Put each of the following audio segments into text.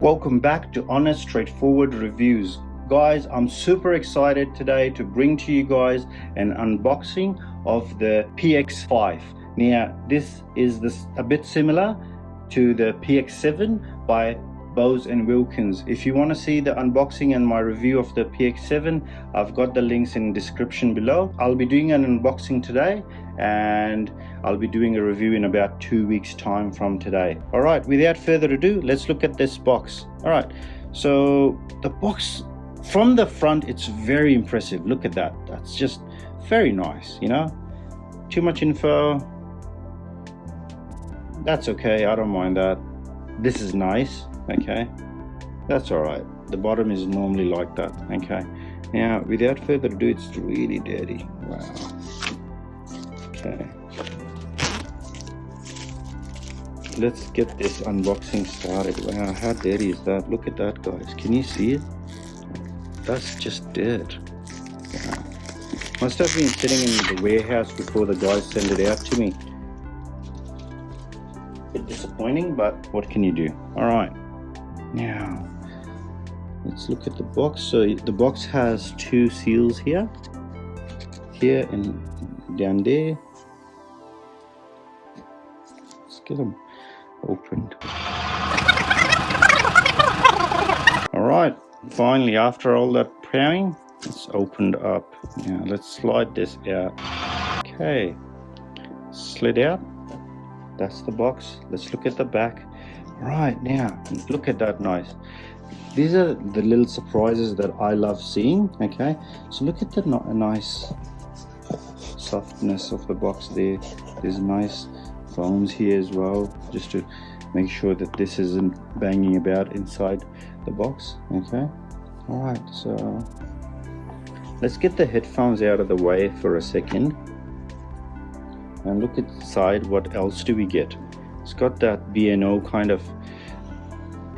Welcome back to Honest Straightforward Reviews. Guys, I'm super excited today to bring to you guys an unboxing of the PX5. Now, this is a bit similar to the PX7 by Bowers&Wilkins. If you want to see the unboxing and my review of the PX7, I've got the links in the description below. I'll be doing an unboxing today and I'll be doing a review in about 2 weeks time from today. All right, without further ado, let's look at this box. All right, so the box from the front, it's very impressive. Look at that. That's just very nice, you know. Too much info. That's okay, I don't mind that. This is nice. Okay, that's all right. The bottom is normally like that. Okay, now without further ado, it's really dirty. Wow. Okay, let's get this unboxing started. Wow, how dirty is that? Look at that, guys. Can you see it? That's just dirt. Wow. Must have been sitting in the warehouse before the guys send it out to me. Bit disappointing, but what can you do? All right. Now, let's look at the box. So the box has two seals here and down there. Let's get them opened. All right, finally, after all that praying, it's opened up. Now, let's slide this out. Okay, slid out. That's the box. Let's look at the back. Right, now look at that. Nice. These are the little surprises that I love seeing. Okay, so look at the nice softness of the box there. There's nice foams here as well, just to make sure that this isn't banging about inside the box. Okay, all right, so let's get the headphones out of the way for a second and look inside. What else do we get? It's got that B&O kind of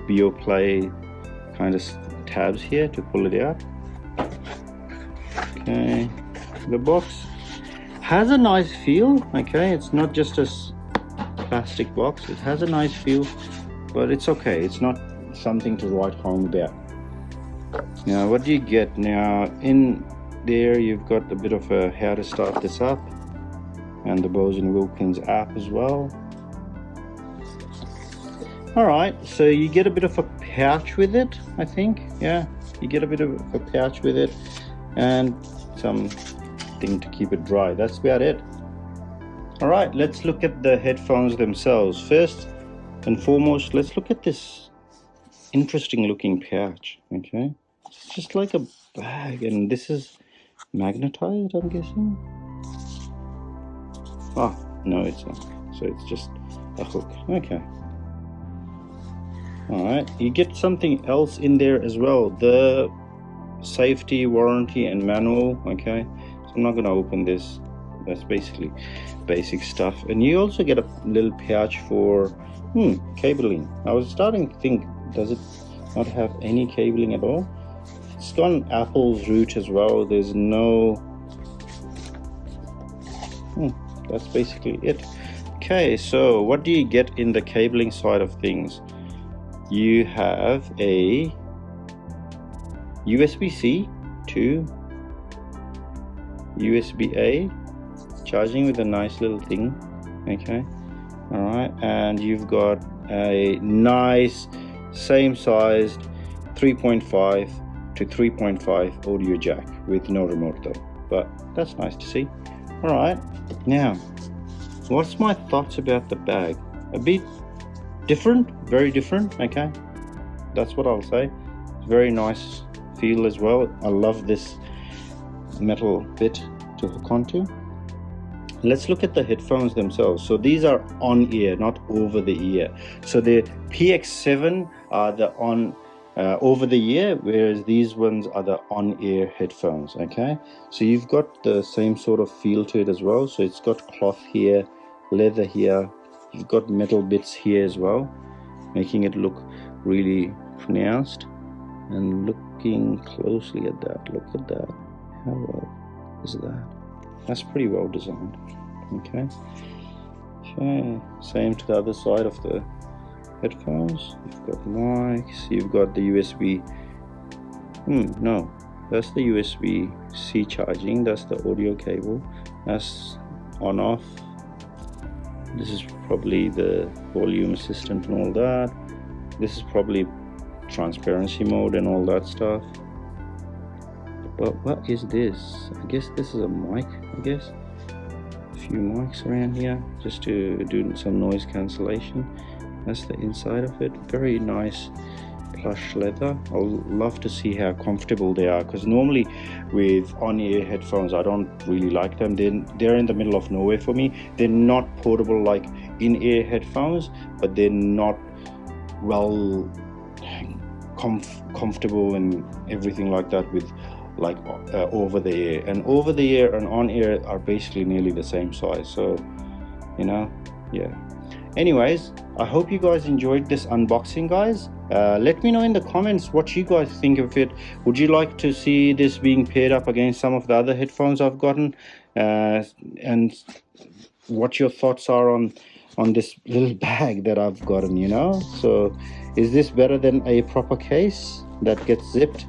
BioPlay kind of tabs here to pull it out. Okay, the box has a nice feel. Okay, it's not just a plastic box. It has a nice feel, but it's okay. It's not something to write home about. Now, what do you get? Now, in there you've got a bit of a how to start this up and the Bowers&Wilkins app as well. All right, so you get a bit of a pouch with it, I think. Yeah, you get a bit of a pouch with it and something to keep it dry. That's about it. All right, let's look at the headphones themselves. First and foremost, let's look at this interesting looking pouch. Okay, it's just like a bag, and this is magnetized, I'm guessing. Oh, no, it's not. So it's just a hook. Okay. All right, you get something else in there as well, the safety, warranty, and manual. Okay, so I'm not going to open this. That's basically basic stuff. And you also get a little pouch for cabling. I was starting to think, does it not have any cabling at all? It's got an Apple's root as well. There's no that's basically it. Okay, so what do you get in the cabling side of things? You have a USB-C to USB-A charging with a nice little thing. Okay, all right, and you've got a nice same sized 3.5 to 3.5 audio jack with no remote though, but that's nice to see. All right, now what's my thoughts about the bag? A bit different, very different. Okay, that's what I'll say. It's very nice feel as well. I love this metal bit to hook onto. Let's look at the headphones themselves. So these are on ear, not over the ear. So the PX7 are the on over the ear, whereas these ones are the on-ear headphones. Okay, so you've got the same sort of feel to it as well. So it's got cloth here, leather here, you've got metal bits here as well, making it look really pronounced. And looking closely at that, look at that, how well is that? That's pretty well designed. Okay, same to the other side of the headphones, you've got mics, you've got the USB. No, that's the USB-C charging, that's the audio cable, that's on off. This is probably the volume assistant and all that. This is probably transparency mode and all that stuff. But what is this? I guess this is a mic, I guess. A few mics around here just to do some noise cancellation. That's the inside of it. Very nice plush leather. I'll love to see how comfortable they are, because normally with on-ear headphones I don't really like them. They're in the middle of nowhere for me. They're not portable like in-ear headphones, but they're not well comfortable and everything like that with like over the ear. And over the ear and on ear are basically nearly the same size, so you know, yeah. Anyways, I hope you guys enjoyed this unboxing, guys. Let me know in the comments what you guys think of it. Would you like to see this being paired up against some of the other headphones I've gotten, and what your thoughts are on this little bag that I've gotten, you know? So is this better than a proper case that gets zipped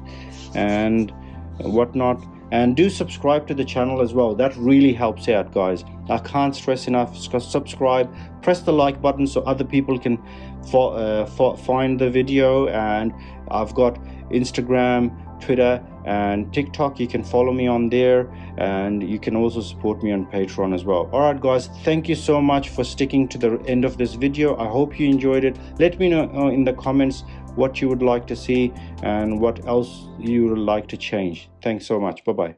and whatnot? And do subscribe to the channel as well. That really helps out, guys. I can't stress enough. Subscribe, press the like button so other people can find the video. And I've got Instagram, Twitter and TikTok. You can follow me on there, and you can also support me on Patreon as well. All right, guys, thank you so much for sticking to the end of this video. I hope you enjoyed it. Let me know in the comments what you would like to see and what else you would like to change. Thanks so much. Bye bye.